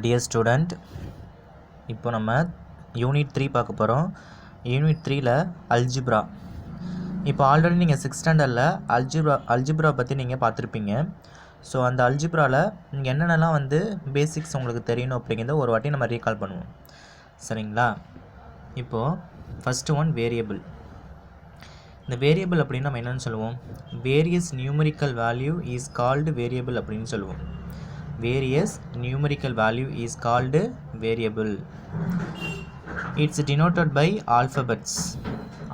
Dear student, இப்போ நம்ம unit 3 பார்க்க போகிறோம். யூனிட் 3ல் அல்ஜிப்ரா. இப்போ ஆல்ரெடி நீங்கள் 6th ஸ்டாண்டர்டில் அல்ஜிப்ரா பற்றி நீங்கள் பார்த்துருப்பீங்க. ஸோ அந்த அல்ஜிப்ராவில் நீங்கள் என்னென்னலாம் பேசிக்ஸ் உங்களுக்கு தெரியணும் அப்படிங்கிறத ஒரு வாட்டி நம்ம ரீகால் பண்ணுவோம். சரிங்களா? இப்போது ஃபஸ்ட்டு ஒன் வேரியபிள். இந்த வேரியபிள் அப்படின்னு நம்ம என்னென்னு சொல்லுவோம்? Various numerical value is called variable அப்படின்னு சொல்லுவோம். Various numerical value is called variable. It's denoted by alphabets.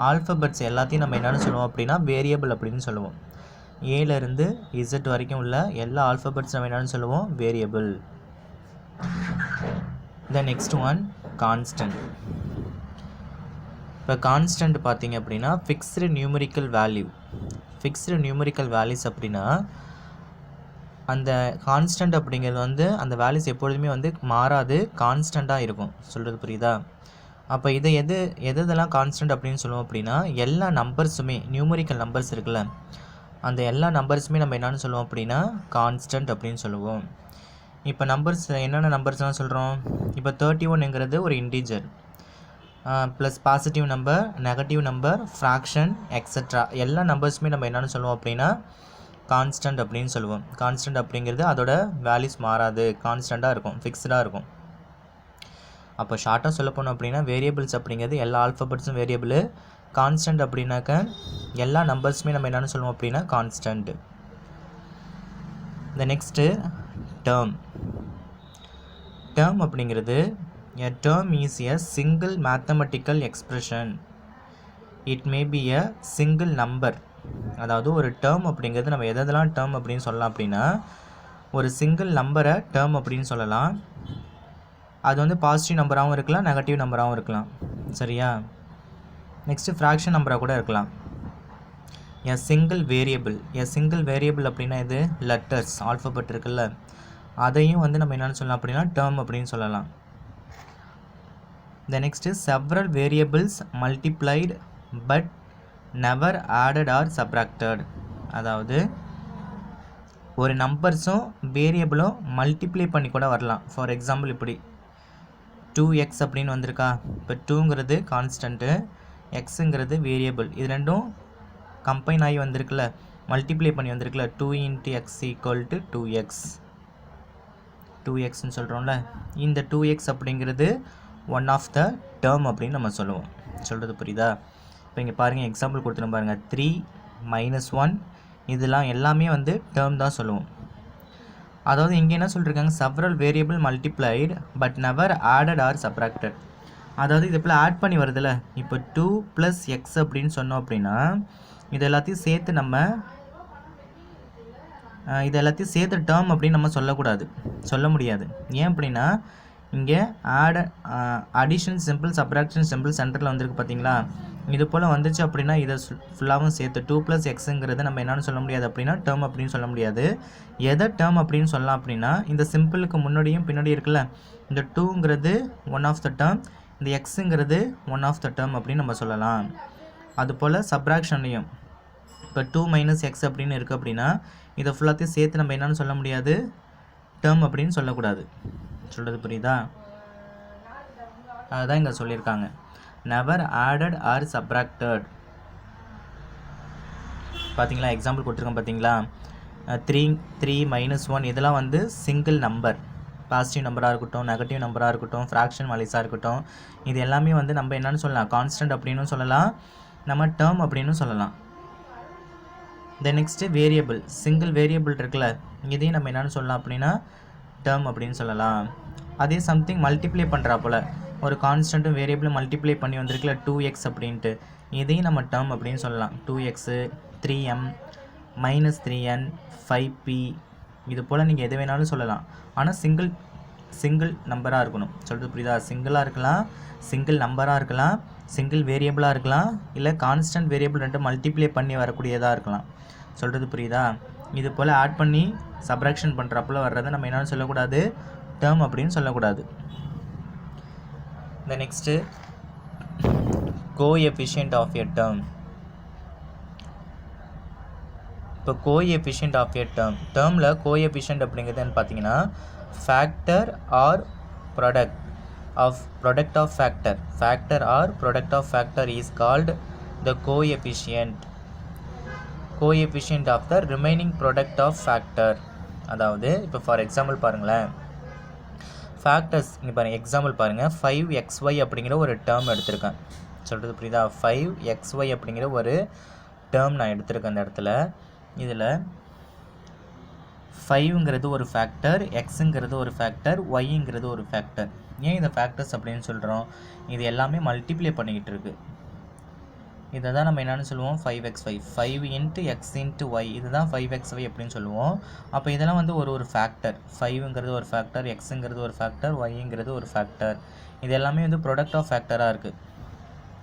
Alphabets எல்லாத்தையும் நம்ம என்னென்னு சொல்லுவோம் அப்படின்னா வேரியபிள் அப்படின்னு சொல்லுவோம். ஏலேருந்து இசட் வரைக்கும் உள்ள எல்லா ஆல்ஃபபெட்ஸ் நம்ம என்னென்னு சொல்லுவோம்? Variable. The next one constant. இப்போ கான்ஸ்டன்ட் பார்த்தீங்க அப்படின்னா fixed numerical value. Fixed numerical values அப்படின்னா அந்த கான்ஸ்டன்ட் அப்படிங்கிறது அந்த வேல்யூஸ் எப்பொழுதுமே மாறாது, கான்ஸ்டண்ட்டாக இருக்கும். சொல்கிறது புரியுதா? அப்போ இதை எதெல்லாம் கான்ஸ்டன்ட் அப்படின்னு சொல்லுவோம் அப்படின்னா எல்லா நம்பர்ஸுமே, நியூமரிக்கல் நம்பர்ஸ் இருக்குல்ல, அந்த எல்லா நம்பர்ஸுமே நம்ம என்னென்னு சொல்லுவோம் அப்படின்னா கான்ஸ்டன்ட் அப்படின்னு சொல்லுவோம். இப்போ நம்பர்ஸ் என்னென்ன நம்பர்ஸ்லாம் சொல்கிறோம்? இப்போ 31ங்கிறது ஒரு integer, plus positive number, negative number, fraction, extra எல்லா நம்பர்ஸுமே நம்ம என்னென்னு சொல்லுவோம் அப்படின்னா கான்ஸ்டன்ட் அப்படின்னு சொல்லுவோம். கான்ஸ்டன்ட் அப்படிங்கிறது அதோட வேல்யூஸ் மாறாது, கான்ஸ்டண்ட்டாக இருக்கும், ஃபிக்ஸ்டாக இருக்கும். அப்போ ஷார்ட்டாக சொல்ல போனோம் அப்படின்னா வேரியபிள்ஸ் அப்படிங்கிறது எல்லா ஆல்ஃபபெட்ஸும் வேரியபிள். கான்ஸ்டன்ட் அப்படின்னாக்க எல்லா நம்பர்ஸுமே நம்ம என்னென்னு சொல்லுவோம் அப்படின்னா கான்ஸ்டன்ட். இந்த நெக்ஸ்ட்டு டேர்ம். டேர்ம் அப்படிங்கிறது a term is a single mathematical expression. It may be a single number. அதாவது ஒரு டேர்ம் அப்படிங்கிறது நம்ம எதெல்லாம் டேர்ம் அப்படின்னு சொல்லலாம் அப்படின்னா ஒரு சிங்கிள் நம்பரை டேர்ம் அப்படின்னு சொல்லலாம். அது பாசிட்டிவ் நம்பராகவும் இருக்கலாம், நெகட்டிவ் நம்பராகவும் இருக்கலாம். சரியா? நெக்ஸ்ட்டு ஃப்ராக்ஷன் நம்பராக கூட இருக்கலாம். A single variable. A single variable அப்படின்னா இது லெட்டர்ஸ், ஆல்ஃபபெட் இருக்குல்ல, அதையும் நம்ம என்னென்னு சொல்லலாம் அப்படின்னா டேர்ம் அப்படின்னு சொல்லலாம். The next is several variables multiplied but never added or subtracted. அதாவது ஒரு நம்பர்ஸும் வேரியபிளும் மல்டிப்ளை பண்ணி கூட வரலாம். ஃபார் எக்ஸாம்பிள் இப்படி 2x அப்படின்னு வந்திருக்கா. இப்போ 2ங்கிறது கான்ஸ்டன்ட்டு, எக்ஸுங்கிறது வேரியபிள். இது ரெண்டும் கம்பைன் ஆகி வந்திருக்குல்ல, மல்டிப்ளை பண்ணி வந்திருக்குல்ல. 2 × x = 2x. 2xன்னு சொல்கிறோம்ல, இந்த 2x அப்படிங்கிறது ஒன் ஆஃப் த டேர்ம் அப்படின்னு நம்ம சொல்லுவோம். சொல்கிறது புரியுதா? இப்போ இங்கே பாருங்கள், எக்ஸாம்பிள் கொடுத்துட்டு பாருங்கள். 3 - 1 இதெல்லாம் எல்லாமே டேர்ம் தான் சொல்லுவோம். அதாவது இங்கே என்ன சொல்லியிருக்காங்க? Several variable multiplied but never added or subtracted. அதாவது இது போல் ஆட் பண்ணி வருதுல்ல, இப்போ 2 + x அப்படின்னு சொன்னோம் அப்படின்னா இது எல்லாத்தையும் சேர்த்து டேர்ம் அப்படின்னு நம்ம சொல்ல முடியாது. ஏன் அப்படின்னா இங்கே அடிஷன் சிம்பிள், சப்ராக்ஷன் சிம்பிள் சென்டரில் வந்திருக்கு பார்த்தீங்களா? இது போல் வந்துச்சு அப்படின்னா இதை ஃபுல்லாகவும் சேர்த்து 2 + xங்கிறத நம்ம என்னென்னு சொல்ல முடியாது அப்படின்னா டேர்ம் அப்படின்னு சொல்ல முடியாது. எதை டேர்ம் அப்படின்னு சொல்லலாம் அப்படின்னா இந்த சிம்பிளுக்கு முன்னாடியும் பின்னாடி இருக்குல்ல, இந்த 2ங்கிறது ஒன் ஆஃப் த டேர்ம், இந்த எக்ஸுங்கிறது ஒன் ஆஃப் த டேர்ம் அப்படின்னு நம்ம சொல்லலாம். அதுபோல் சப்ராக்ஷன்லையும் இப்போ 2 - x அப்படின்னு இருக்குது அப்படின்னா இதை ஃபுல்லாத்தையும் சேர்த்து நம்ம என்னென்னு சொல்ல முடியாது, டேர்ம் அப்படின்னு சொல்லக்கூடாது. சொல்கிறது புரியுதா? அதுதான் இங்கே சொல்லியிருக்காங்க, நெவர் ஆடட் ஆர் சப்ராக்டட். பார்த்தீங்களா? எக்ஸாம்பிள் கொடுத்துருக்கோம் பார்த்தீங்களா? 3 - 1 இதெல்லாம் சிங்கிள் நம்பர், பாசிட்டிவ் நம்பராக இருக்கட்டும், நெகட்டிவ் நம்பராக இருக்கட்டும், ஃப்ராக்ஷன் வேல்யூஸாக இருக்கட்டும், இது எல்லாமே நம்ம என்னென்னு சொல்லலாம்? கான்ஸ்டன்ட் அப்படின்னு சொல்லலாம், நம்ம டேர்ம் அப்படின்னு சொல்லலாம். Then next variable. Single variable இருக்குல்ல, இதையும் நம்ம என்னென்னு சொல்லலாம் அப்படின்னா டேர்ம் அப்படின்னு சொல்லலாம். அதே சம்திங் மல்டிப்ளை பண்ணுறா போல் ஒரு கான்ஸ்டன்ட்டும் வேரியபிளும் மல்டிப்ளை பண்ணி வந்திருக்குல்ல 2x அப்படின்ட்டு, இதையும் நம்ம டேர்ம் அப்படின்னு சொல்லலாம். 2x, 3m, -3n, 5p இது போல் நீங்கள் எது வேணாலும் சொல்லலாம். ஆனால் சிங்கிள் நம்பராக இருக்கணும். சொல்கிறது புரியுதா? சிங்கிளாக இருக்கலாம், சிங்கிள் நம்பராக இருக்கலாம், சிங்கிள் வேரியபிளாக இருக்கலாம், இல்லை கான்ஸ்டன்ட் வேரியபிள் ரெண்டு மல்டிப்ளை பண்ணி வரக்கூடியதாக இருக்கலாம். சொல்கிறது புரியுதா? இது போல் ஆட் பண்ணி சப்ராக்ஷன் பண்ணுறப்பல வர்றதை நம்ம என்னென்னு சொல்லக்கூடாது, டேர்ம் அப்படின்னு சொல்லக்கூடாது. இந்த next coefficient of a term. இப்போ கோஎஃபிஷியன்ட் ஆஃப் எ டேர்மில் கோஎஃபிஷியன்ட் அப்படிங்கிறது பார்த்தீங்கன்னா factor or product of factor. Factor or product of factor is called the coefficient of the remaining product of factor. அதாவது இப்போ ஃபார் எக்ஸாம்பிள் பாருங்களேன், factors இங்கே பாருங்கள், example பாருங்கள், 5xy அப்படிங்கிற ஒரு டேர்ம் எடுத்திருக்கேன். சொல்கிறது புரியுதா? 5xy அப்படிங்கிற ஒரு டேர்ம் நான் எடுத்திருக்கேன். அந்த இடத்துல இதில் 5ங்கிறது ஒரு ஃபேக்டர், எக்ஸுங்கிறது ஒரு ஃபேக்டர், ஒய்ங்கிறது ஒரு ஃபேக்டர். ஏன் இதை ஃபேக்டர்ஸ் அப்படின்னு சொல்கிறோம்? இது எல்லாமே மல்டிப்ளை பண்ணிக்கிட்டு இருக்குது. இதை தான் நம்ம என்னென்னு சொல்லுவோம்? 5xy, 5 × x × y, இதுதான் 5xy அப்படின்னு சொல்லுவோம். அப்போ இதெல்லாம் வந்து ஒரு ஃபேக்டர். 5ங்கிறது ஒரு ஃபேக்டர், எக்ஸுங்கிறது ஒரு ஃபேக்டர், ஒய்ங்கிறது ஒரு ஃபேக்டர். இது எல்லாமே வந்து ப்ராடக்ட் ஆஃப் ஃபேக்டராக இருக்குது.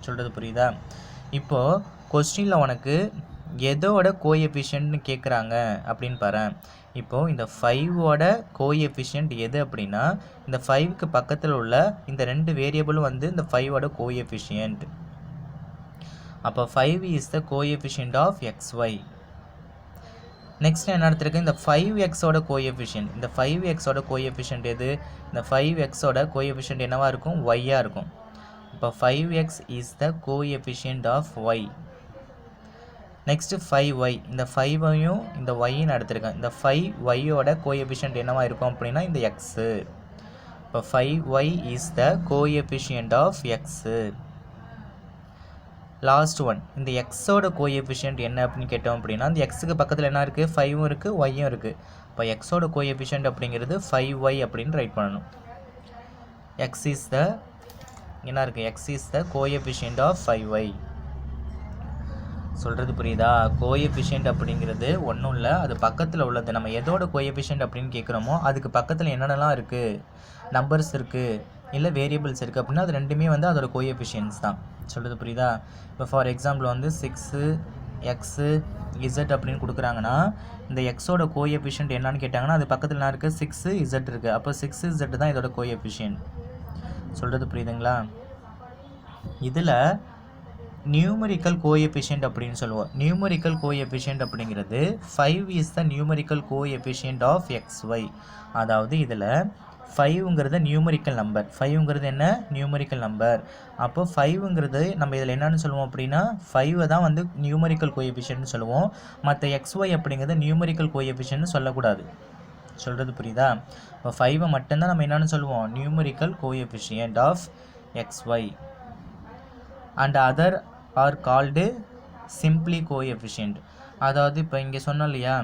சொல்கிறது புரியுதா? இப்போது கொஸ்டினில் உனக்கு எதோட கோஎஃபிஷியன்ட்னு கேட்குறாங்க அப்படின்னு பாரு. இப்போது இந்த 5ஓட கோஎஃபிஷியன்ட் எது அப்படின்னா, இந்த 5க்கு பக்கத்தில் உள்ள இந்த 2 வேரியபிளும் வந்து இந்த 5ஓட கோஎஃபிஷியன்ட். அப்போ 5 is the coefficient of xy. Next என்ன எடுத்துருக்கு? இந்த 5xோட கோஎஃபிஷியன்ட். இந்த 5xோட கோஎஃபிஷியன்ட் எது? இந்த 5xோட கோஎஃபிஷியன்ட் என்னவா இருக்கும்? y-ஆ இருக்கும். இப்போ 5x is the coefficient of y. Next 5y. இந்த 5ஐயும் இந்த y-ன்னு எடுத்துருக்கேன். இந்த 5y-யோட கோஎஃபிஷியன்ட் என்னவா இருக்கும் அப்படின்னா இந்த x. இப்போ 5y is the coefficient of x. Last one, இந்த எக்ஸோட கோஎஃபிஷியன்ட் என்ன அப்படின்னு கேட்டோம் அப்படின்னா, இந்த எக்ஸுக்கு பக்கத்தில் என்ன இருக்குது? 5ம் இருக்குது, ஒய்யும் இருக்குது. இப்போ எக்ஸோட கோஎஃபிஷியன்ட் அப்படிங்கிறது 5y அப்படின்னு ரைட் பண்ணணும். எக்ஸ் இஸ் த என்ன இருக்குது? X is the coefficient of 5y. சொல்கிறது புரியுதா? கோஎஃபிஷியன்ட் அப்படிங்கிறது ஒன்றும் இல்லை, அது பக்கத்தில் உள்ளது. நம்ம எதோட கோஎஃபிஷியன்ட் அப்படின்னு கேட்குறோமோ அதுக்கு பக்கத்தில் என்னென்னலாம் இருக்குது? நம்பர்ஸ் இருக்குது, இல்லை வேரியபிள்ஸ் இருக்குது அப்படின்னா அது ரெண்டுமே வந்து அதோட கோஎஃபிஷியன்ட்ஸ் தான். சொல்கிறது புரியுதா? இப்போ ஃபார் எக்ஸாம்பிள் வந்து 6, x, z அப்படின்னு கொடுக்குறாங்கன்னா, இந்த எக்ஸோட கோஎஃபிஷியன்ட் என்னன்னு கேட்டாங்கன்னா அது பக்கத்தில் என்ன இருக்குது? 6z இருக்குது. அப்போ 6z தான் இதோட கோஎஃபிஷியன்ட். சொல்கிறது புரியுதுங்களா? இதில் நியூமரிக்கல் கோஎஃபிஷியன்ட் அப்படின்னு சொல்லுவோம். நியூமரிக்கல் கோஎஃபிஷியன்ட் அப்படிங்கிறது 5 is the numerical coefficient of xy. அதாவது இதில் 5ங்கிறது நியூமரிக்கல் நம்பர். 5ங்கிறது என்ன? Numerical number. அப்போ 5ங்கிறது நம்ம இதில் என்னன்னு சொல்லுவோம் அப்படின்னா 5 தான் வந்து நியூமரிக்கல் கோஎஃபிஷியன்ட்னு சொல்லுவோம். மற்ற xy அப்படிங்கிறது நியூமரிக்கல் கோஎஃபிஷியன்ட்னு சொல்லக்கூடாது. சொல்கிறது புரியுதா? இப்போ 5 மட்டும்தான் நம்ம என்னன்னு சொல்லுவோம்? Numerical coefficient of xy. And other are called simply coefficient. அதாவது இப்போ இங்கே சொன்னோம் இல்லையா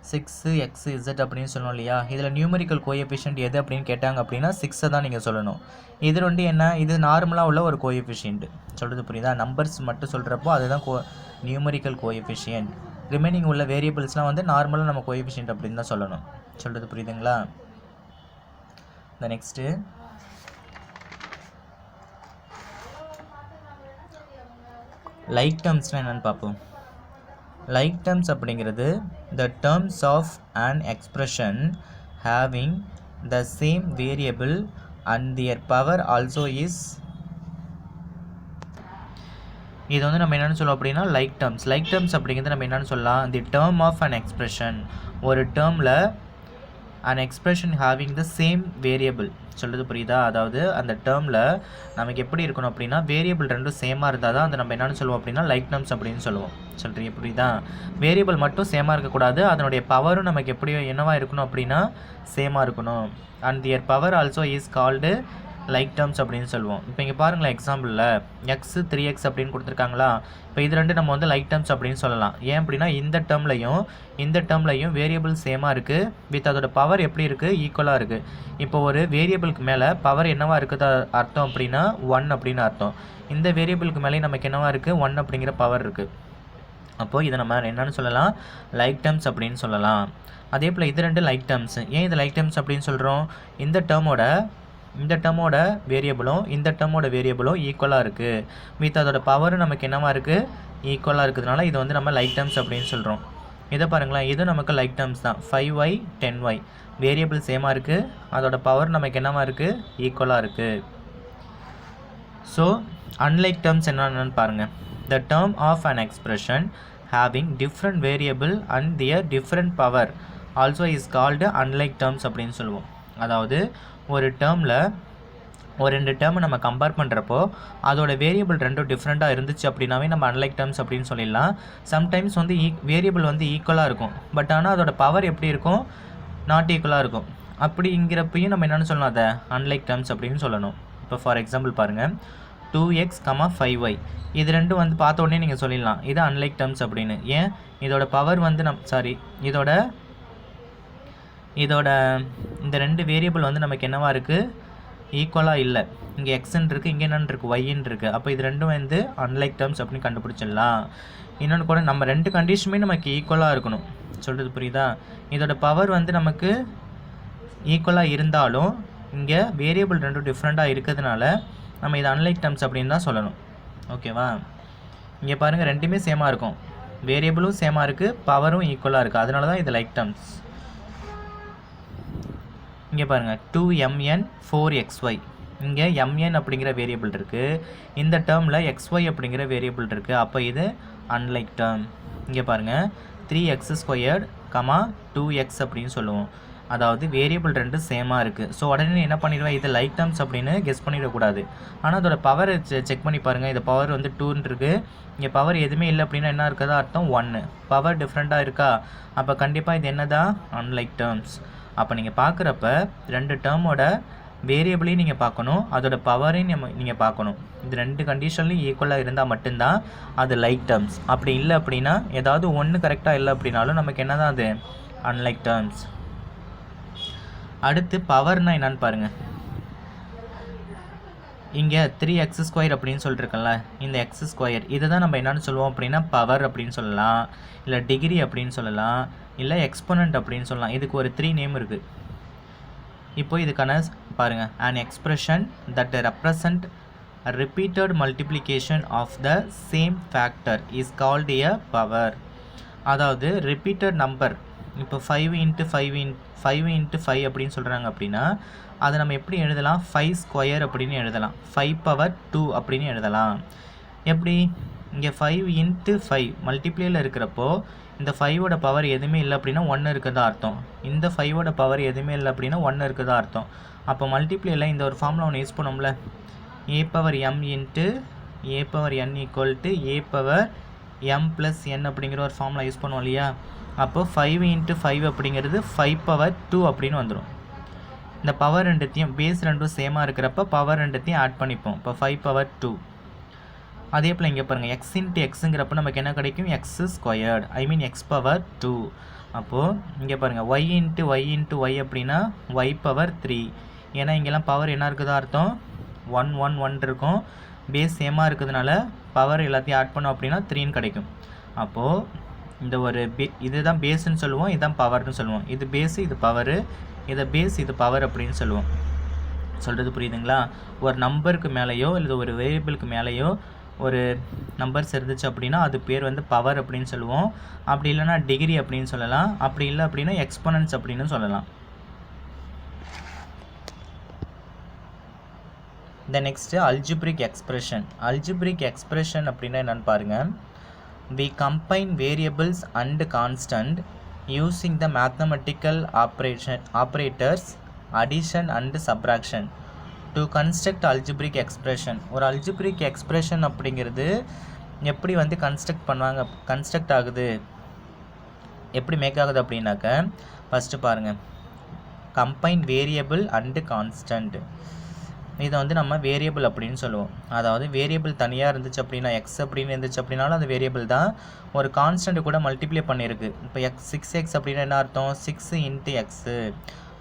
6xz அப்படின்னு சொன்னோம் இல்லையா, இதில் நியூமரிக்கல் கோஎஃபிஷியன்ட் எது அப்படின்னு கேட்டாங்க அப்படின்னா 6 தான் நீங்கள் சொல்லணும். இது வந்து என்ன? இது நார்மலாக உள்ள ஒரு கோஎஃபிஷியன்ட். சொல்கிறது புரியுதா? நம்பர்ஸ் மட்டும் சொல்கிறப்போ அதுதான் நியூமரிக்கல் கோஎஃபிஷியன்ட். ரிமைனிங் உள்ள வேரியபிள்ஸ்லாம் வந்து நார்மலாக நம்ம கோஎஃபிஷியன்ட் அப்படின்னு தான் சொல்லணும். சொல்கிறது புரியுதுங்களா? இந்த நெக்ஸ்ட்டு லைக் டேர்ம்ஸ்னால் என்னென்னு பார்ப்போம். லைக் டேர்ம்ஸ் அப்படிங்கிறது the terms of an expression having the same variable and their power also is. இது வந்து நம்ம என்னென்னு சொல்லுவோம் அப்படின்னா லைக் டேர்ம்ஸ். லைக் டேர்ம்ஸ் அப்படிங்கிறது நம்ம என்னென்னு சொல்லலாம்? The term of an expression. ஒரு டேர்மில் an expression having the same variable. சொல்கிறது புரியுதா? அதாவது அந்த டேர்மில் நமக்கு எப்படி இருக்கணும் அப்படின்னா வேரியபிள் ரெண்டும் சேமாக இருந்தால் தான் அதை நம்ம என்னென்னு சொல்லுவோம் அப்படின்னா லைக் டேர்ம்ஸ் அப்படின்னு சொல்லுவோம். சொல்கிறீங்க புரியுதா? வேரியபிள் மட்டும் சேமாக இருக்கக்கூடாது, அதனுடைய பவரும் நமக்கு எப்படி என்னவாக இருக்கணும் அப்படின்னா சேமாக இருக்கணும். And their power also is called like terms அப்படின்னு சொல்லுவோம். இப்போ இங்கே பாருங்களேன், எக்ஸாம்பிளில் எக்ஸு 3x அப்படின்னு கொடுத்துருக்காங்களா. இப்போ இது ரெண்டு நம்ம வந்து லைக் டேர்ம்ஸ் அப்படின்னு சொல்லலாம். ஏன் அப்படின்னா இந்த டேர்ம்லையும் வேரியபிள் சேமாக இருக்குது, வித் அதோட பவர் எப்படி இருக்குது? ஈக்குவலாக இருக்குது. இப்போ ஒரு வேரியபிளுக்கு மேலே பவர் என்னவாக இருக்குது அர்த்தம் அப்படின்னா 1 அப்படின்னு அர்த்தம். இந்த வேரியபிளுக்கு மேலே நமக்கு என்னவாக இருக்குது? 1 அப்படிங்கிற பவர் இருக்குது. அப்போது இதை நம்ம என்னென்னு சொல்லலாம்? லைக் டேர்ம்ஸ் அப்படின்னு சொல்லலாம். அதே போல் இது ரெண்டு லைக் டேர்ம்ஸ். ஏன் இது லைக் டேர்ம்ஸ் அப்படின்னு சொல்கிறோம்? இந்த டேர்மோட வேரியபிளும் இந்த டேர்மோட வேரியபிளும் ஈக்குவலாக இருக்குது, வித் அதோட பவரும் நமக்கு என்னவாக இருக்குது? ஈக்குவலாக இருக்கிறதுனால இது வந்து நம்ம லைக் டேர்ம்ஸ் அப்படின்னு சொல்கிறோம். இதை பாருங்களேன், இது நமக்கு லைக் டேர்ம்ஸ் தான். 5y 10y வேரியபிள் சேமாக இருக்குது, அதோட பவர் நமக்கு என்னவாக இருக்குது? ஈக்குவலாக இருக்குது. ஸோ அன்லைக் டேர்ம்ஸ் என்னென்னு பாருங்கள். the term of an expression having different variable and their different power also is called unlike terms அப்படின்னு சொல்லுவோம். அதாவது ஒரு டேர்மில் ஒரு 2 டேர்மை நம்ம கம்பேர் பண்ணுறப்போ அதோட வேரியபிள் ரெண்டும் டிஃப்ரெண்ட்டாக இருந்துச்சு அப்படின்னாவே நம்ம அன்லைக் டேர்ம்ஸ் அப்படின்னு சொல்லிடலாம். சம்டைம்ஸ் வந்து வேரியபிள் வந்து ஈக்குவலாக இருக்கும், பட் ஆனால் அதோட பவர் எப்படி இருக்கும், நாட் ஈக்குவலாக இருக்கும். அப்படிங்கிறப்பையும் நம்ம என்னென்னு சொல்லணும், அதை அன்லைக் டேர்ம்ஸ் அப்படின்னு சொல்லணும். இப்போ ஃபார் எக்ஸாம்பிள் பாருங்கள், 2x, 5y இது ரெண்டும் வந்து பார்த்த உடனே நீங்கள் சொல்லிடலாம் இது அன்லைக் டேர்ம்ஸ் அப்படின்னு. ஏன், இதோட பவர் வந்து இதோட இந்த 2 வேரியபிள் வந்து நமக்கு என்னவா இருக்குது, ஈக்குவலாக இல்லை. இங்கே எக்ஸ்ன்னு இருக்குது, இங்கே என்னென்னு இருக்குது, ஒய்ன்னு இருக்குது. அப்போ இது ரெண்டும் வந்து அன்லைக் டேர்ம்ஸ் அப்படின்னு கண்டுபிடிச்சிடலாம். இன்னொன்று கூட நம்ம 2 கண்டிஷனுமே நமக்கு ஈக்குவலாக இருக்கணும். சொல்கிறது புரியுதா? இதோட பவர் வந்து நமக்கு ஈக்குவலாக இருந்தாலும் இங்கே வேரியபிள் ரெண்டும் டிஃப்ரெண்ட்டாக இருக்கிறதுனால நம்ம இது அன்லைக் டேர்ம்ஸ் அப்படின்னு தான் சொல்லணும். ஓகேவா? இங்கே பாருங்கள், ரெண்டுமே சேமாக இருக்கும், வேரியபிளும் சேமாக இருக்குது, பவரும் ஈக்குவலாக இருக்குது, அதனால தான் இது லைக் டேர்ம்ஸ். இங்கே பாருங்கள், 2mn 4xy இங்கே mn அப்படிங்கிற வேரியபிள் இருக்குது, இந்த டேர்மில் xy அப்படிங்கிற வேரியபிள் இருக்குது. அப்போ இது அன்லைக் டேர்ம். இங்கே பாருங்கள், 3x², 2x அப்படின்னு சொல்லுவோம். அதாவது வேரியபிள் ரெண்டு சேமாக இருக்குது. ஸோ உடனே என்ன பண்ணிடுவேன், இது லைக் டேர்ம்ஸ் அப்படின்னு கெஸ் பண்ணிடக்கூடாது. ஆனால் அதோட பவர் செக் பண்ணி பாருங்கள். இது பவர் வந்து 2 இருக்குது, இங்கே பவர் எதுவுமே இல்லை அப்படின்னா என்ன இருக்குதா அர்த்தம், 1. பவர் டிஃப்ரெண்ட்டாக இருக்கா, அப்போ கண்டிப்பாக இது என்ன தான், அன்லைக் டேர்ம்ஸ். அப்போ நீங்கள் பார்க்குறப்ப 2 டேர்மோட வேரியபிளையும் நீங்கள் பார்க்கணும், அதோட பவரையும் நீங்கள் பார்க்கணும். இது 2 கண்டிஷன்லையும் ஈக்குவலாக இருந்தால் மட்டும்தான் அது லைக் டேர்ம்ஸ். அப்படி இல்லை அப்படின்னா, ஏதாவது ஒன்று கரெக்டாக இல்லை அப்படின்னாலும் நமக்கு என்ன தான் அது அன்லைக் டேர்ம்ஸ். அடுத்து பவர்னால் என்னன்னு பாருங்கள். இங்கே 3x² அப்படின்னு சொல்லிட்டுருக்கல, இந்த x², இதை தான் நம்ம என்னென்னு சொல்லுவோம் அப்படின்னா பவர் அப்படின்னு சொல்லலாம், இல்லை டிகிரி அப்படின்னு சொல்லலாம், இல்லை எக்ஸ்பொனன்ட் அப்படின்னு சொல்லலாம். இதுக்கு ஒரு 3 நேம் இருக்குது. இப்போ இதுக்கான பாருங்கள், an expression that represent repeated multiplication of the same factor is called a power. அதாவது ரிப்பீட்டட் நம்பர், இப்போ 5 × 5 அப்படின்னு சொல்கிறாங்க அப்படின்னா அதை நம்ம எப்படி எழுதலாம், 5² அப்படின்னு எழுதலாம், 5^2 அப்படின்னு எழுதலாம். எப்படி, இங்கே 5 × 5 மல்டிப்ளேயில் இருக்கிறப்போ இந்த 5ஓட பவர் எதுவுமே இல்லை அப்படின்னா 1 இருக்குதா அர்த்தம், இந்த 5ஓட பவர் எதுவுமே இல்லை அப்படின்னா 1 இருக்குதா அர்த்தம். அப்போ மல்டிப்ளேயில் இந்த ஒரு ஃபார்முலா ஒன்று யூஸ் பண்ணோம்ல, a⁻m × a⁻n = a⁻m+n அப்படிங்கிற ஒரு ஃபார்முலா யூஸ் பண்ணுவோம் இல்லையா. அப்போ 5 × 5 அப்படிங்கிறது 5^2 அப்படின்னு வந்துடும். இந்த பவர் ரெண்டுத்தையும் பேஸ் ரெண்டும் சேமாக இருக்கிறப்ப பவர் ரெண்டுத்தையும் ஆட் பண்ணிப்போம். இப்போ 5^2. அதே போல் இங்கே பாருங்கள், x × xங்கிறப்ப நமக்கு என்ன கிடைக்கும், x², ஐ மீன் x^2. அப்போது இங்கே பாருங்கள், y × y அப்படின்னா y^3. ஏன்னா இங்கெல்லாம் பவர் என்ன இருக்குதா அர்த்தம், 1 1 1 இருக்கும், பேஸ் சேமாக இருக்கிறதுனால பவர் எல்லாத்தையும் ஆட் பண்ணோம் அப்படின்னா 3ன்னு கிடைக்கும். அப்போது இந்த ஒரு இதுதான் பேஸ்ன்னு சொல்லுவோம், இதுதான் பவர்னு சொல்லுவோம். இது பேஸு, இது பவரு, இதை பேஸ், இது பவர் அப்படின்னு சொல்லுவோம். சொல்கிறது புரியுதுங்களா? ஒரு நம்பருக்கு மேலேயோ இல்லை ஒரு வேரியபிளுக்கு மேலேயோ ஒரு நம்பர்ஸ் இருந்துச்சு அப்படின்னா அது பேர் வந்து பவர் அப்படின்னு சொல்லுவோம். அப்படி இல்லைனா டிகிரி அப்படின்னு சொல்லலாம், அப்படி இல்லை அப்படின்னா எக்ஸ்பொனன்ட்ஸ் அப்படின்னு சொல்லலாம். இந்த next algebraic expression. Algebraic expression அப்படின்னா என்னென்னு பாருங்கள். We combine variables and constant using the mathematical operators addition and subtraction to construct algebraic expression. ஒரு algebraic expression அப்படிங்கிறது எப்படி வந்து கன்ஸ்ட்ரக்ட் ஆகுது, எப்படி மேக் ஆகுது அப்படின்னாக்க, ஃபஸ்ட்டு பாருங்கள், கம்பைன் வேரியபிள் அண்டு கான்ஸ்டன்ட். இதை வந்து நம்ம வேரியபிள் அப்படின்னு சொல்லுவோம். அதாவது வேரியபிள் தனியாக இருந்துச்சு அப்படின்னா, எக்ஸ் அப்படின்னு இருந்துச்சு அப்படின்னாலும் அது வேரியபிள் தான். ஒரு கான்ஸ்டன்ட் கூட மல்டிப்ளை பண்ணியிருக்கு. இப்போ 6x அப்படின்னா என்ன அர்த்தம், 6 × x.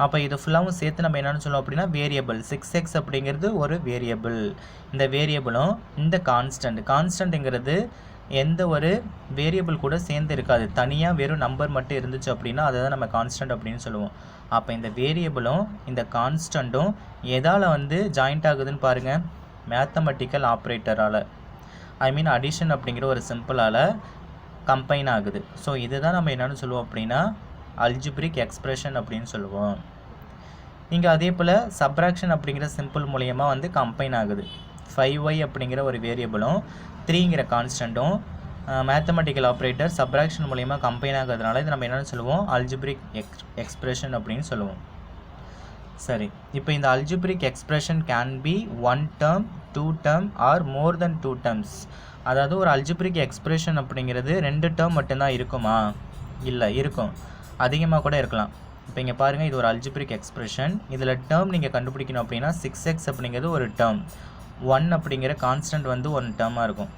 அப்போ இது ஃபுல்லாகவும் சேர்த்து நம்ம என்னென்னு சொல்லுவோம் அப்படின்னா வேரியபிள். 6x அப்படிங்கிறது ஒரு வேரியபிள். இந்த வேரியபிளும் இந்த கான்ஸ்டன்ட்டுங்கிறது எந்த ஒரு வேரியபிள் கூட சேர்ந்து இருக்காது, தனியாக வெறும் நம்பர் மட்டும் இருந்துச்சு அப்படின்னா அதை தான் நம்ம கான்ஸ்டன்ட் அப்படின்னு சொல்லுவோம். அப்போ இந்த வேரியபிளும் இந்த கான்ஸ்டண்ட்டும் எதால் வந்து ஜாயிண்ட் ஆகுதுன்னு பாருங்கள், மேத்தமெட்டிக்கல் ஆப்ரேட்டரால், ஐ மீன் அடிஷன் அப்படிங்கிற ஒரு சிம்பிளால் கம்பைன் ஆகுது. ஸோ இதுதான் நம்ம என்னென்னு சொல்லுவோம் அப்படின்னா அல்ஜிப்ரிக் எக்ஸ்பிரஷன் அப்படின்னு சொல்லுவோம். இங்கே அதே போல் சப்ராக்ஷன் அப்படிங்கிற சிம்பிள் மூலியமாக வந்து கம்பைன் ஆகுது. 5y அப்படிங்கிற ஒரு வேரியபிளும் 3ங்கிற கான்ஸ்டண்ட்டும் மேத்தமெட்டிக்கல் ஆப்ரேட்டர் சப்ராக்ஷன் மூலயமா கம்பைன் ஆகிறதுனால இது நம்ம என்னென்னு சொல்லுவோம், அல்ஜிப்ரிக் எக்ஸ்பிரஷன் அப்படின்னு சொல்லுவோம். சரி, இப்போ இந்த algebraic expression can be 1 term 2 term or more than 2 terms. அதாவது ஒரு அல்ஜிப்ரிக் எக்ஸ்பிரஷன் அப்படிங்கிறது 2 டேர்ம் மட்டும்தான் இருக்குமா? இல்லை, இருக்கும், அதிகமாக கூட இருக்கலாம். இப்போ இங்கே பாருங்கள், இது ஒரு அல்ஜிப்ரிக் எக்ஸ்பிரஷன். இதில் டேர்ம் நீங்கள் கண்டுபிடிக்கணும் அப்படின்னா 6x அப்படிங்கிறது ஒரு டேர்ம், 1 அப்படிங்கிற கான்ஸ்டன்ட் வந்து 1 டேர்மாக இருக்கும்.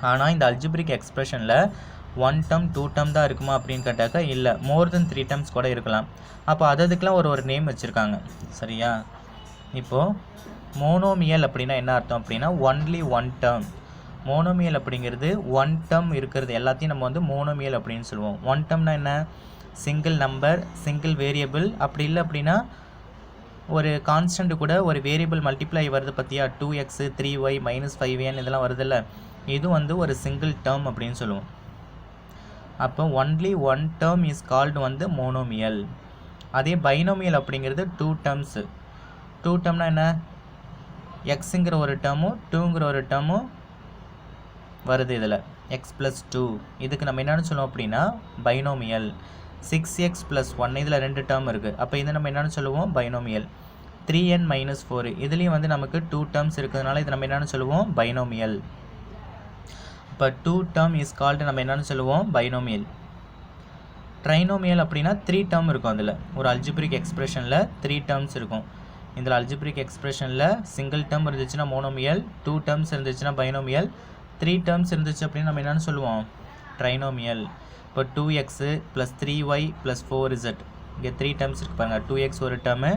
ஆனால் இந்த அல்ஜிப்ரிக் எக்ஸ்பிரஷனில் 1 term 2 term தான் இருக்குமா அப்படின்னு கேட்டாக்கா இல்லை, மோர் தென் 3 terms கூட இருக்கலாம். அப்போ அதுக்கெலாம் ஒரு நேம் வச்சுருக்காங்க. சரியா? இப்போது மோனோமியல் அப்படின்னா என்ன அர்த்தம் அப்படின்னா ஒன்லி 1 term. மோனோமியல் அப்படிங்கிறது 1 term இருக்கிறது எல்லாத்தையும் நம்ம வந்து மோனோமியல் அப்படின்னு சொல்லுவோம். 1 termனா என்ன? Single number, single variable. அப்படி இல்லை அப்படின்னா ஒரு கான்ஸ்டன்ட் கூட ஒரு வேரியபிள் மல்டிப்ளை வருது பார்த்தியா, 2x 3y -5n இதெல்லாம் வருதில்ல, இது வந்து ஒரு சிங்கிள் டேர்ம் அப்படின்னு சொல்லுவோம். அப்போ ஒன்லி 1 term இஸ் கால்டு வந்து மோனோமியல். அதே பைனோமியல் அப்படிங்கிறது 2 terms. 2 termனா என்ன? எக்ஸுங்கிற ஒரு டேர்மும் 2ங்கிற ஒரு டேர்மும் வருது இதில், x + 2. இதுக்கு நம்ம என்னென்னு சொல்லுவோம் அப்படின்னா பைனோமியல். 6x + 1 இதில் 2 டேர்ம் இருக்குது, அப்போ இதை நம்ம என்னென்னு சொல்லுவோம், பைனோமியல். 3n - 4 இதுலேயும் வந்து நமக்கு 2 terms இருக்கிறதுனால இது நம்ம என்னென்னு சொல்லுவோம், பைனோமியல். இப்போ 2 term இஸ் கால்டு நம்ம என்னென்னு சொல்லுவோம், பைனோமியல். ட்ரைனோமியல் அப்படின்னா 3 term இருக்கும். அதில் ஒரு அல்ஜிப்ரிக் எக்ஸ்பிரஷனில் 3 terms இருக்கும். இதில் அல்ஜிப்ரிக் எக்ஸ்பிரஷனில் சிங்கிள் டேர்ம் இருந்துச்சுன்னா மோனோமியல், 2 terms இருந்துச்சுன்னா பைனோமியல், 3 terms இருந்துச்சு அப்படின்னு நம்ம என்னென்னு சொல்லுவோம், ட்ரைனோமியல். இப்போ 2x + 3y + 4z, இங்கே 3 terms இருக்குது பாருங்கள். 2x ஒரு டேர்மு,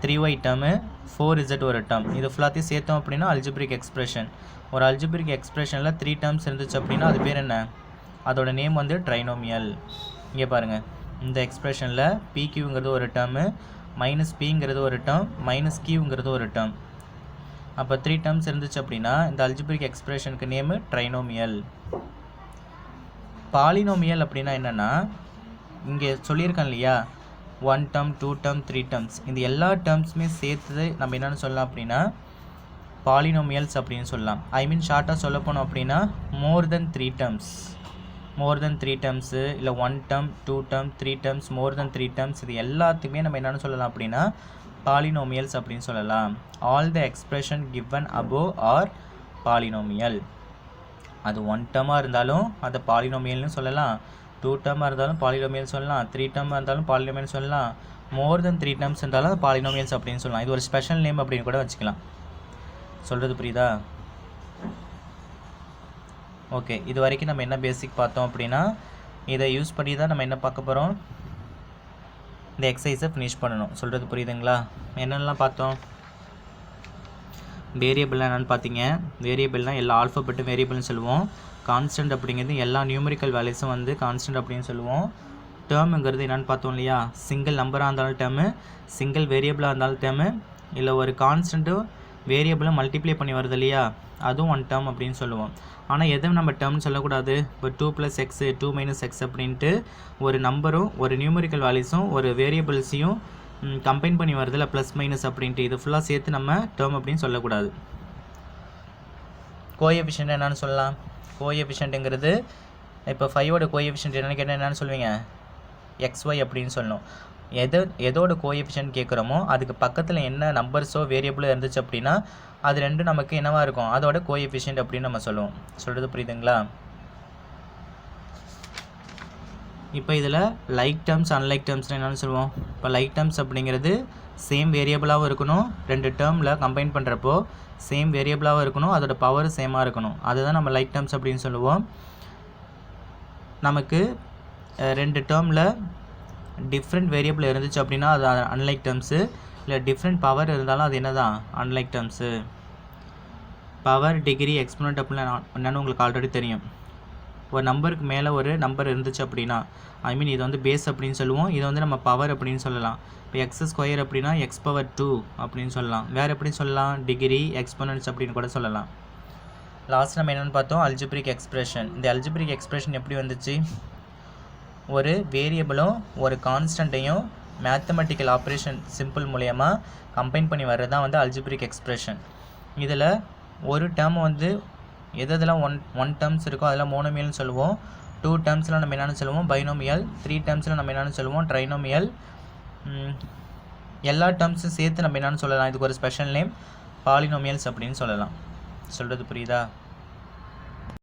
3y டேர்மு, 4z ஒரு டேர்ம். இது ஃபுல்லாத்தையும் சேர்த்தோம் அப்படின்னா அல்ஜிப்ரிக் எக்ஸ்பிரஷன். ஒரு அல்ஜிப்ரிக் எக்ஸ்பிரஷனில் 3 terms இருந்துச்சு அப்படின்னா அது பேர் என்ன? அதோட நேம் வந்து ட்ரைனோமியல். இங்கே பாருங்கள், இந்த எக்ஸ்பிரஷனில் PQங்கிறது ஒரு டேர்மு, -Pங்கிறது ஒரு டேர்ம், -Qங்கிறது ஒரு டேர்ம். அப்போ 3 terms இருந்துச்சு அப்படின்னா இந்த அல்ஜிப்ரிக் எக்ஸ்பிரஷனுக்கு நேமு ட்ரைனோமியல். பாலினோமியல் அப்படின்னா என்னென்னா, இங்கே சொல்லியிருக்கேன் இல்லையா, 1 term 2 term 3 terms, இந்த எல்லா டேர்ம்ஸுமே சேர்த்து நம்ம என்னென்னு சொல்லலாம் அப்படின்னா பாலினோமியல்ஸ் அப்படின்னு சொல்லலாம். ஐ மீன் ஷார்ட்டாக சொல்ல போனோம் அப்படின்னா மோர் தென் 3 terms. மோர் தென் 3 terms இல்லை 1 term 2 term 3 terms மோர் தென் 3 terms இது எல்லாத்துக்குமே நம்ம என்னென்னு சொல்லலாம் அப்படின்னா பாலினோமியல்ஸ் அப்படின்னு சொல்லலாம். All the expression given above are polynomial. அது 1 termமாக இருந்தாலும் அதை பாலினோமியல்னு சொல்லலாம், 2 termமாக இருந்தாலும் பாலினோமியல் சொல்லலாம், 3 termமாக இருந்தாலும் பாலினோமியல் சொல்லலாம், மோர் தென் 3 terms இருந்தாலும் அது பாலினோமியல்ஸ் அப்படின்னு சொல்லலாம். இது ஒரு ஸ்பெஷல் நேம் அப்படின்னு கூட வச்சுக்கலாம். சொல்கிறது புரியுதா? ஓகே, இது வரைக்கும் நம்ம என்ன பேசிக் பார்த்தோம் அப்படின்னா இதை யூஸ் பண்ணி தான் நம்ம என்ன பார்க்க போகிறோம், இந்த எக்ஸசைஸை ஃபினிஷ் பண்ணணும். சொல்கிறது புரியுதுங்களா? என்னென்னலாம் பார்த்தோம்? வேரியபிள்லாம் என்னென்னு பார்த்தீங்க. வேரியபிள்னால் எல்லா ஆல்ஃபபெட்டும் வேரியபிள்னு சொல்லுவோம். கான்ஸ்டன்ட் அப்படிங்கிறது எல்லா நியூமரிக்கல் வேல்யூஸும் வந்து கான்ஸ்டன்ட் அப்படின்னு சொல்லுவோம். டேர்முங்கிறது என்னென்னு பார்த்தோம் இல்லையா, சிங்கிள் நம்பராக இருந்தாலும் டேர்மு, சிங்கிள் வேரியபிளாக இருந்தாலும் டேர்மு, இல்லை ஒரு கான்ஸ்டன்ட்டும் வேரியபிளும் மல்டிப்ளை பண்ணி வருது இல்லையா, அதுவும் 1 term அப்படின்னு சொல்லுவோம். ஆனால் எதுவும் நம்ம டேர்ம்னு சொல்லக்கூடாது. இப்போ 2 + x 2 - x அப்படின்ட்டு ஒரு நம்பரும் ஒரு நியூமரிக்கல் வேல்யூஸும் ஒரு வேரியபிள்ஸையும் கம்பைன் பண்ணி வருதில்ல, ப்ளஸ் மைனஸ் அப்படின்ட்டு, இது ஃபுல்லாக சேர்த்து நம்ம டேர்ம் அப்படின்னு சொல்லக்கூடாது. கோஎஃபிஷியன்ட் என்னென்னு சொல்லலாம்? கோஎஃபிஷியன்ட்டுங்கிறது இப்போ 5ஓட கோஎஃபிஷியன்ட் என்னென்னு கேட்டால் என்னென்னு சொல்லுவீங்க, xy அப்படின்னு சொல்லணும். எதோட கோஎஃபிஷியன்ட் கேட்குறோமோ அதுக்கு பக்கத்தில் என்ன நம்பர்ஸோ வேரியபிளோ இருந்துச்சு அப்படின்னா அது ரெண்டும் நமக்கு என்னவாக இருக்கும், அதோட கோஎஃபிஷியன்ட் அப்படின்னு நம்ம சொல்லுவோம். சொல்கிறது புரியுதுங்களா? இப்போ இதில் லைக் டேர்ம்ஸ் அன்லைக் டேர்ம்ஸ்னு என்னென்னு சொல்லுவோம். இப்போ லைக் டேர்ம்ஸ் அப்படிங்கிறது சேம் வேரியபிளாகவும் இருக்கணும், 2 டேர்மில் கம்பைன் பண்ணுறப்போ சேம் வேரியபிளாகவும் இருக்கணும், அதோட பவர் சேமாக இருக்கணும், அதுதான் நம்ம லைக் டேர்ம்ஸ் அப்படின்னு சொல்லுவோம். நமக்கு 2 டேர்மில் டிஃப்ரெண்ட் வேரியபிள் இருந்துச்சு அப்படின்னா அது அன்லைக் டேர்ம்ஸு, இல்லை டிஃப்ரெண்ட் பவர் இருந்தாலும் அது என்ன தான், unlike terms. Power, degree, exponent அப்படின்னா என்னென்னு உங்களுக்கு ஆல்ரெடி தெரியும். ஒரு நம்பருக்கு மேலே ஒரு நம்பர் இருந்துச்சு அப்படின்னா, ஐ மீன் இது வந்து பேஸ் அப்படின்னு சொல்லுவோம், இதை வந்து நம்ம பவர் அப்படின்னு சொல்லலாம். இப்போ x² அப்படின்னா x⁻2 அப்படின்னு சொல்லலாம். வேறு எப்படி சொல்லலாம், டிகிரி, எக்ஸ்போனன்ட்ஸ் அப்படின்னு கூட சொல்லலாம். லாஸ்ட் நம்ம என்னென்னு பார்த்தோம், அல்ஜிப்ரிக் எக்ஸ்பிரஷன். இந்த அல்ஜிப்ரிக் எக்ஸ்பிரஷன் எப்படி வந்துச்சு, ஒரு வேரியபிளும் ஒரு கான்ஸ்டண்ட்டையும் மேத்தமெட்டிக்கல் ஆப்ரேஷன் சிம்பிள் மூலயமா கம்பைன் பண்ணி வர்றது தான் வந்து அல்ஜிப்ரிக் எக்ஸ்பிரஷன். இதில் ஒரு டேர்ம் வந்து எதெல்லாம் ஒன் டேர்ம்ஸ் இருக்கோ அதெல்லாம் மோனோமியல்னு சொல்லுவோம். 2 டேர்ம்ஸில் நம்ம என்னென்னு சொல்லுவோம் பைனோமியல். 3 டேர்ம்ஸில் நம்ம என்னென்னு சொல்லுவோம் ட்ரைனோமியல். எல்லா டேர்ம்ஸும் சேர்த்து நம்ம என்னென்னு சொல்லலாம், இதுக்கு ஒரு ஸ்பெஷல் நேம் பாலினோமியல்ஸ் அப்படின்னு சொல்லலாம். சொல்கிறது புரியுதா?